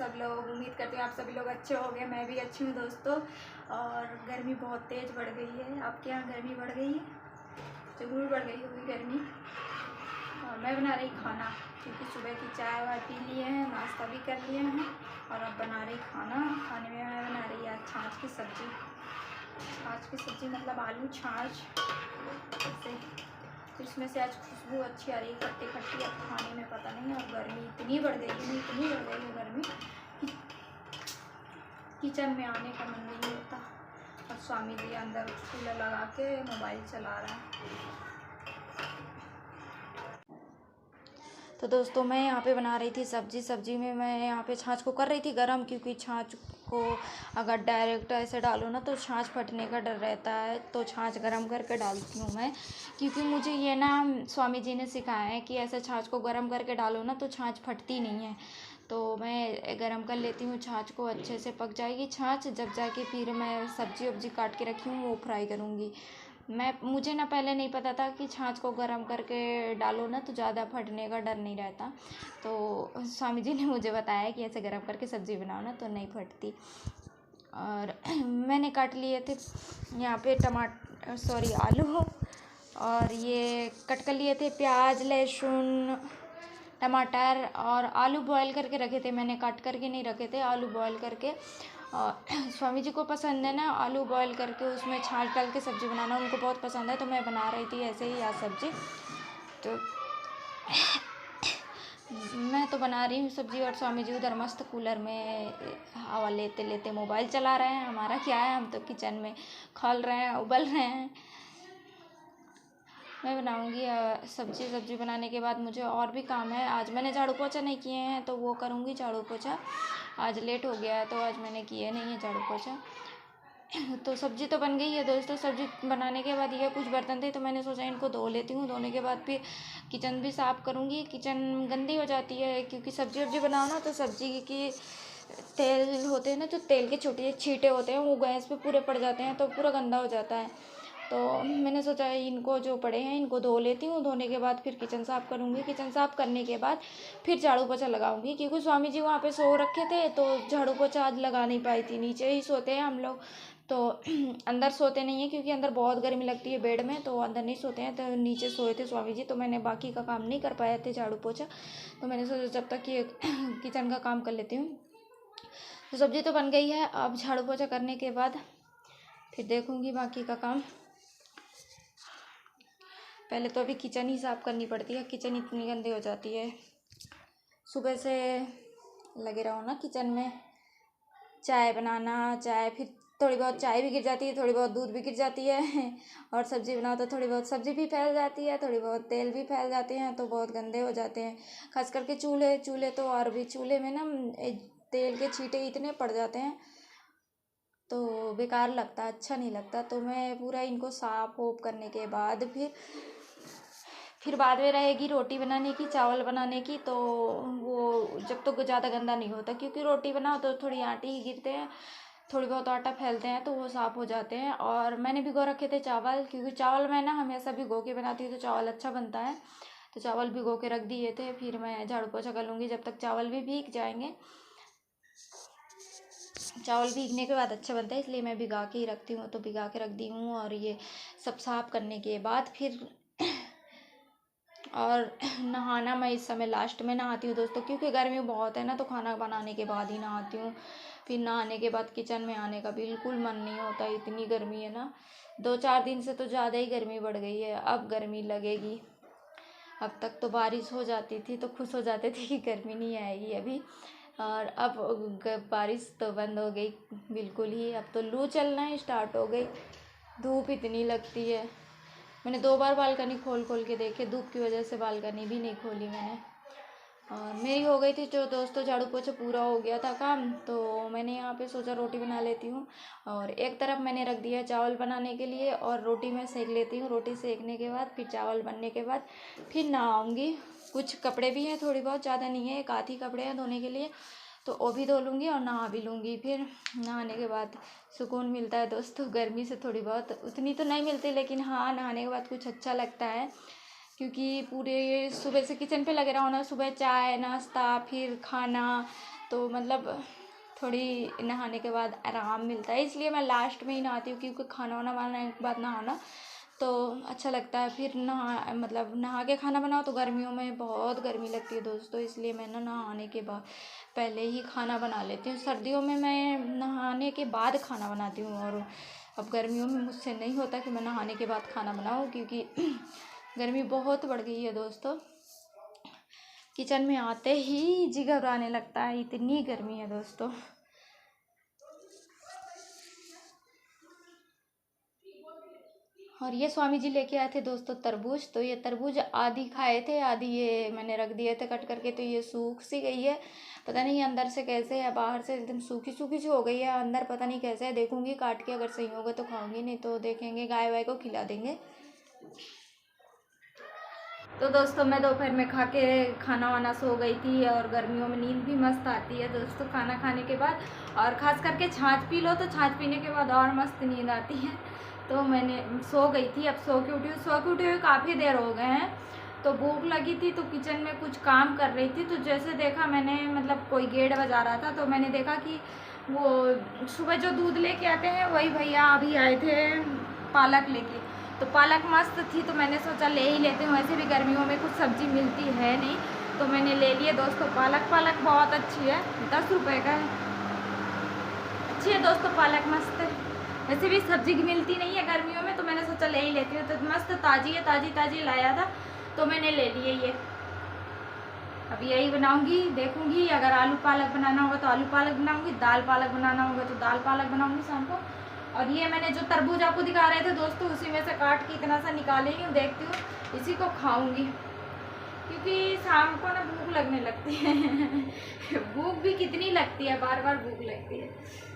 सब लोग। उम्मीद करती हूँ आप सभी लोग अच्छे होंगे। मैं भी अच्छी हूँ दोस्तों। और गर्मी बहुत तेज़ बढ़ गई है। आपके यहाँ गर्मी बढ़ गई है? ज़रूर बढ़ गई होगी गर्मी। और मैं बना रही खाना, क्योंकि सुबह की चाय वाय पी लिए हैं, नाश्ता भी कर लिए हैं, और अब बना रही खाना। खाने में मैं बना रही आज छाछ की सब्ज़ी। छाछ की सब्ज़ी मतलब आलू छाछ से। तो इसमें से आज खुशबू अच्छी आ रही है, खट्टी खट्टी। अब खाने में पता नहीं। अब गर्मी इतनी बढ़ गई है, इतनी बढ़ गई है गर्मी कि किचन में आने का मन नहीं होता। और स्वामी जी अंदर कूलर लगा के मोबाइल चला रहा है। तो दोस्तों मैं यहाँ पे बना रही थी सब्जी में मैं यहाँ पे छाछ को कर रही थी गरम, क्योंकि छाछ को अगर डायरेक्ट ऐसे डालो ना तो छाछ फटने का डर रहता है। तो छाछ गरम करके डालती हूँ मैं, क्योंकि मुझे ये ना स्वामी जी ने सिखाया है कि ऐसे छाछ को गरम करके डालो ना तो छाछ फटती नहीं है। तो मैं गरम कर लेती हूँ छाछ को, अच्छे से पक जाएगी छाछ, जब जाके फिर मैं सब्जी वब्जी काट के रखी हूँ वो फ्राई करूँगी। मुझे ना पहले नहीं पता था कि छाछ को गरम करके डालो ना तो ज़्यादा फटने का डर नहीं रहता। तो स्वामी जी ने मुझे बताया कि ऐसे गरम करके सब्ज़ी बनाओ ना तो नहीं फटती। और मैंने काट लिए थे यहाँ पे आलू, और ये कट कर लिए थे प्याज लहसुन टमाटर, और आलू बॉयल करके रखे थे मैंने, काट करके नहीं रखे थे, आलू बॉयल करके। और स्वामी जी को पसंद है ना आलू बॉयल करके उसमें छाछ डाल के सब्ज़ी बनाना, उनको बहुत पसंद है। तो मैं बना रही थी ऐसे ही आज सब्ज़ी। तो मैं तो बना रही हूँ सब्ज़ी, और स्वामी जी उधर मस्त कूलर में हवा लेते लेते मोबाइल चला रहे हैं। हमारा क्या है, हम तो किचन में खौल रहे हैं, उबल रहे हैं। मैं बनाऊंगी सब्ज़ी बनाने के बाद मुझे और भी काम है। आज मैंने झाड़ू पोछा नहीं किए हैं तो वो करूँगी झाड़ू पोछा। आज लेट हो गया है तो आज मैंने किए नहीं है झाड़ू पोछा। तो सब्ज़ी तो बन गई है दोस्तों। सब्ज़ी बनाने के बाद ये कुछ बर्तन थे तो मैंने सोचा इनको धो लेती हूँ। धोने के बाद फिर किचन भी साफ़ करूँगी। किचन गंदी हो जाती है क्योंकि सब्ज़ी वब्जी बनाओ ना तो सब्ज़ी की तेल होते हैं ना, जो तेल के छोटे छींटे होते हैं वो गैस पे पूरे पड़ जाते हैं तो पूरा गंदा हो जाता है। तो मैंने सोचा इनको जो पड़े हैं इनको धो लेती हूँ। धोने के बाद फिर किचन साफ़ करूँगी। किचन साफ़ करने के बाद फिर झाड़ू पोछा लगाऊंगी, क्योंकि स्वामी जी वहाँ पे सो रखे थे तो झाड़ू पोछा आज लगा नहीं पाई थी। नीचे ही सोते हैं हम लोग, तो अंदर सोते नहीं हैं क्योंकि अंदर बहुत गर्मी लगती है बेड में, तो अंदर नहीं सोते हैं। तो नीचे सोए थे स्वामी जी, तो मैंने बाकी का काम नहीं कर पाए थे झाड़ू पोछा। तो मैंने सोचा जब तक ये किचन का काम कर लेती हूँ। तो सब्ज़ी तो बन गई है। अब झाड़ू पोछा करने के बाद फिर देखूँगी बाकी का काम। पहले तो अभी किचन ही साफ़ करनी पड़ती है, किचन इतनी गंदी हो जाती है। सुबह से लगे रहो ना किचन में, चाय बनाना, चाय फिर थोड़ी बहुत चाय भी गिर जाती है, थोड़ी बहुत दूध भी गिर जाती है। और सब्ज़ी बनाओ तो थोड़ी बहुत सब्ज़ी भी फैल जाती है, थोड़ी बहुत तेल भी फैल जाते हैं, तो बहुत गंदे हो जाते हैं। खास करके चूल्हे तो और भी, चूल्हे में ना तेल के छींटे इतने पड़ जाते हैं तो बेकार लगता है, अच्छा नहीं लगता। तो मैं पूरा इनको साफ़ वोफ करने के बाद फिर बाद में रहेगी रोटी बनाने की, चावल बनाने की। तो वो जब तक ज़्यादा गंदा नहीं होता, क्योंकि रोटी बनाओ तो थोड़ी आटे ही गिरते हैं, थोड़ी बहुत आटा फैलते हैं तो वो साफ़ हो जाते हैं। और मैंने भिगो रखे थे चावल, क्योंकि चावल मैं ना हमेशा भिगो के बनाती हूँ तो चावल अच्छा बनता है। तो चावल भिगो के रख दिए थे। फिर मैं झाड़ू पोछा कर लूँगी जब तक चावल भी भीग जाएंगे। चावल भीगने के बाद अच्छा बनता है, इसलिए मैं भिगा के ही रखती हूँ। तो भिगा के रख दी हूँ। और ये सब साफ़ करने के बाद फिर और नहाना, मैं इस समय लास्ट में नहाती हूँ दोस्तों, क्योंकि गर्मी बहुत है ना, तो खाना बनाने के बाद ही नहाती हूँ। फिर नहाने के बाद किचन में आने का बिल्कुल मन नहीं होता, इतनी गर्मी है ना। 2-4 दिन से तो ज़्यादा ही गर्मी बढ़ गई है, अब गर्मी लगेगी। अब तक तो बारिश हो जाती थी तो खुश हो जाते थे कि गर्मी नहीं आएगी अभी, और अब बारिश तो बंद हो गई बिल्कुल ही। अब तो लू चलना स्टार्ट हो गई, धूप इतनी लगती है। मैंने 2 बार बालकनी खोल के देखे, धूप की वजह से बालकनी भी नहीं खोली मैंने। और मेरी हो गई थी जो दोस्तों, झाड़ू पोछा पूरा हो गया था काम। तो मैंने यहाँ पे सोचा रोटी बना लेती हूँ, और एक तरफ मैंने रख दिया चावल बनाने के लिए, और रोटी मैं सेक लेती हूँ। रोटी सेकने के बाद फिर चावल बनने के बाद फिर नहाऊँगी। कुछ कपड़े भी हैं, थोड़ी बहुत, ज़्यादा नहीं है, एक आधी कपड़े हैं धोने के लिए, तो वो भी धो लूँगी और नहा भी लूँगी। फिर नहाने के बाद सुकून मिलता है दोस्तों। गर्मी से थोड़ी बहुत, उतनी तो नहीं मिलती, लेकिन हाँ नहाने के बाद कुछ अच्छा लगता है, क्योंकि पूरे सुबह से किचन पे लगे रहो ना, सुबह चाय नाश्ता फिर खाना, तो मतलब थोड़ी नहाने के बाद आराम मिलता है, इसलिए मैं लास्ट में ही नहाती हूँ, क्योंकि खाना वाना बनाने के बाद नहाना तो अच्छा लगता है। फिर नहा के खाना बनाओ तो गर्मियों में बहुत गर्मी लगती है दोस्तों, इसलिए मैं नहाने के बाद पहले ही खाना बना लेती हूँ। सर्दियों में मैं नहाने के बाद खाना बनाती हूँ, और अब गर्मियों में मुझसे नहीं होता कि मैं नहाने के बाद खाना बनाऊँ, क्योंकि गर्मी बहुत बढ़ गई है दोस्तों। किचन में आते ही जी घबराने लगता है, इतनी गर्मी है दोस्तों। और ये स्वामी जी लेके आए थे दोस्तों तरबूज, तो ये तरबूज आधी खाए थे, आधी ये मैंने रख दिए थे कट करके, तो ये सूख सी गई है। पता नहीं अंदर से कैसे है, बाहर से एकदम सूखी सूखी सी हो गई है, अंदर पता नहीं कैसे है। देखूंगी काट के, अगर सही होगा तो खाऊंगी, नहीं तो देखेंगे गाय वाय को खिला देंगे। तो दोस्तों मैं दोपहर में खा के खाना वाना सो गई थी, और गर्मियों में नींद भी मस्त आती है दोस्तों खाना खाने के बाद, और ख़ास करके छाछ पी लो तो छाछ पीने के बाद और मस्त नींद आती है। तो मैंने सो गई थी, अब सो के उठी हुई काफ़ी देर हो गए हैं। तो भूख लगी थी तो किचन में कुछ काम कर रही थी, तो जैसे देखा मैंने, मतलब कोई गेट बजा रहा था, तो मैंने देखा कि वो सुबह जो दूध लेके आते हैं वही भैया अभी आए थे पालक लेके। तो पालक मस्त थी, तो मैंने सोचा ले ही लेती हूँ, वैसे भी गर्मियों में कुछ सब्ज़ी मिलती है नहीं, तो मैंने ले लिए दोस्तों पालक। पालक बहुत अच्छी है, 10 रुपये का है, अच्छी है दोस्तों पालक, मस्त है। वैसे भी सब्जी की मिलती नहीं है गर्मियों में, तो मैंने सोचा ले ही लेती हूँ। तो मस्त ताज़ी है, ताज़ी ताज़ी लाया था, तो मैंने ले लिए ये। अब यही बनाऊंगी, देखूंगी अगर आलू पालक बनाना होगा तो आलू पालक बनाऊंगी, दाल पालक बनाना होगा तो दाल पालक बनाऊंगी शाम को। और ये मैंने जो तरबूज आपको दिखा रहे थे दोस्तों, उसी में से काट के इतना सा निकाली हूँ, देखती हूँ इसी को खाऊंगी, क्योंकि शाम को ना भूख लगने लगती है भूख भी कितनी लगती है, बार बार भूख लगती है।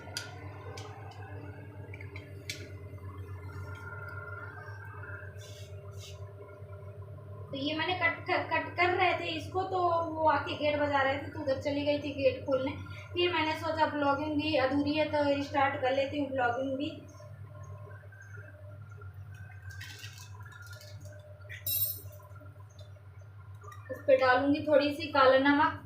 तो ये मैंने कट कर रहे थे इसको, तो वो आके गेट बजा रहे थे, तो उधर चली गई थी गेट खोलने। फिर मैंने सोचा ब्लॉगिंग भी अधूरी है तो स्टार्ट कर लेती हूँ ब्लॉगिंग भी। उस पर डालूंगी थोड़ी सी काला नमक,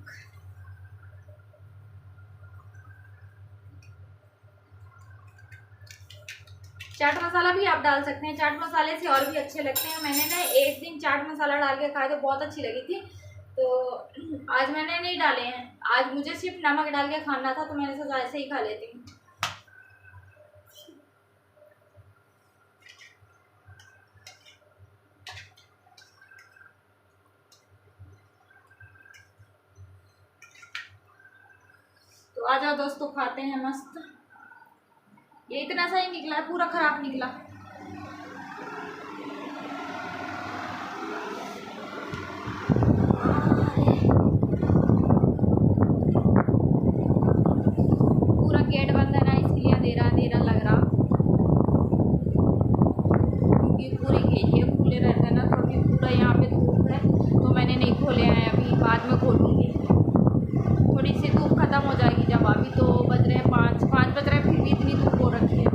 चाट मसाला भी आप डाल सकते हैं, चाट मसाले से और भी अच्छे लगते हैं। मैंने ना एक दिन चाट मसाला डाल के खाए तो बहुत अच्छी लगी थी, तो आज मैंने नहीं डाले हैं, आज मुझे सिर्फ नमक डाल के खाना था, तो मैंने सोचा ऐसे ही खा लेती हूँ। तो आ जाओ दोस्तों खाते हैं मस्त। ये इतना सा ही निकला, पूरा खराब निकला। पूरा गेट बंद है ना, इसलिए अंधेरा अंधेरा लग रहा, क्योंकि पूरे एरिया खुले रहते हैं ना, तो अभी पूरा यहाँ पे धूप है, तो मैंने नहीं खोले हैं, अभी बाद में खोलूँगी। थोड़ी सी धूप खत्म हो जाएगी जब, अभी तो बज रहे हैं 5 बज रहे हैं, फिर भी इतनी धूप हो रखी है।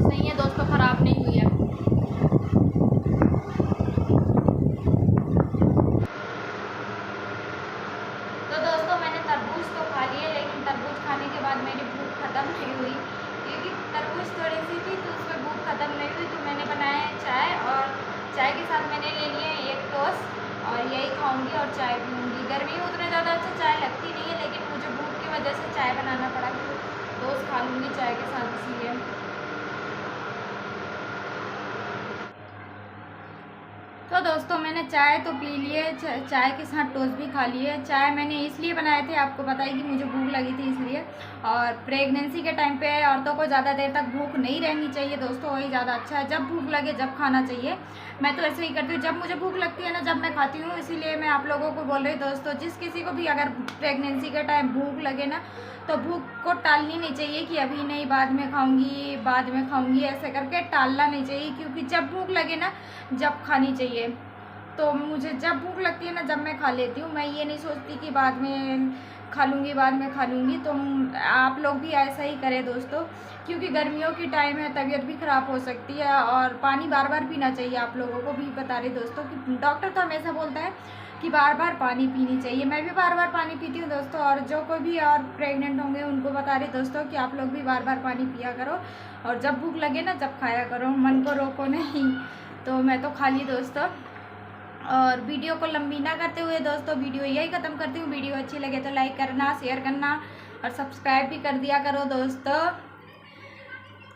सही है दोस्तों, ख़राब नहीं हुई है। तो दोस्तों मैंने तरबूज तो खा लिए, लेकिन तरबूज खाने के बाद मेरी भूख ख़त्म नहीं हुई, क्योंकि तरबूज थोड़ी सी थी तो उसमें भूख ख़त्म नहीं हुई। तो मैंने बनाया चाय, और चाय के साथ मैंने ले लिए एक टोस्ट, और यही खाऊंगी और चाय पीऊँगी। गर्मी में उतने ज़्यादा अच्छा चाय लगती नहीं है, लेकिन मुझे भूख की वजह से चाय बनाना पड़ा, कि टोस्ट खा लूँगी चाय के साथ, इसलिए। तो दोस्तों मैंने चाय तो पी लिए, चाय के साथ टोस्ट भी खा लिए। चाय मैंने इसलिए बनाए थे, आपको बताइए कि मुझे भूख लगी थी इसलिए। और प्रेगनेंसी के टाइम पे औरतों को ज़्यादा देर तक भूख नहीं रहनी चाहिए दोस्तों, वही ज़्यादा अच्छा है, जब भूख लगे जब खाना चाहिए। मैं तो ऐसे ही करती हूँ, जब मुझे भूख लगती है ना, जब मैं खाती हूँ। इसीलिए मैं आप लोगों को बोल रही हूँ दोस्तों, जिस किसी को भी अगर प्रेगनेंसी के टाइम भूख लगे ना, तो भूख को टालनी नहीं चाहिए कि अभी नहीं, बाद में खाऊंगी, बाद में खाऊंगी, ऐसे करके टालना नहीं चाहिए, क्योंकि जब भूख लगे ना, जब खानी चाहिए। तो तो मुझे जब भूख लगती है ना, जब मैं खा लेती हूँ। मैं ये नहीं सोचती कि बाद में खा लूँगी, बाद में खा लूँगी। तो आप लोग भी ऐसा ही करें दोस्तों, क्योंकि गर्मियों की टाइम है, तबीयत भी ख़राब हो सकती है। और पानी बार बार पीना चाहिए। आप लोगों को भी बता रही दोस्तों कि डॉक्टर तो हमेशा बोलता है कि बार बार पानी पीनी चाहिए। मैं भी बार बार पानी पीती हूँ दोस्तों। और जो कोई भी और प्रेग्नेंट होंगे उनको बता रही दोस्तों कि आप लोग भी बार बार पानी पिया करो। और जब भूख लगे ना, जब खाया करो, मन को रोको नहीं। तो मैं तो खा ली दोस्तों। और वीडियो को लंबी ना करते हुए दोस्तों, वीडियो यही ख़त्म करती हूँ। वीडियो अच्छी लगे तो लाइक करना, शेयर करना और सब्सक्राइब भी कर दिया करो दोस्तों।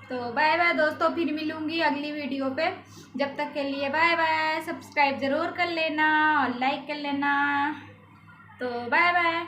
तो बाय बाय दोस्तों, फिर मिलूँगी अगली वीडियो पे। जब तक के लिए बाय बाय। सब्सक्राइब ज़रूर कर लेना और लाइक कर लेना। तो बाय बाय।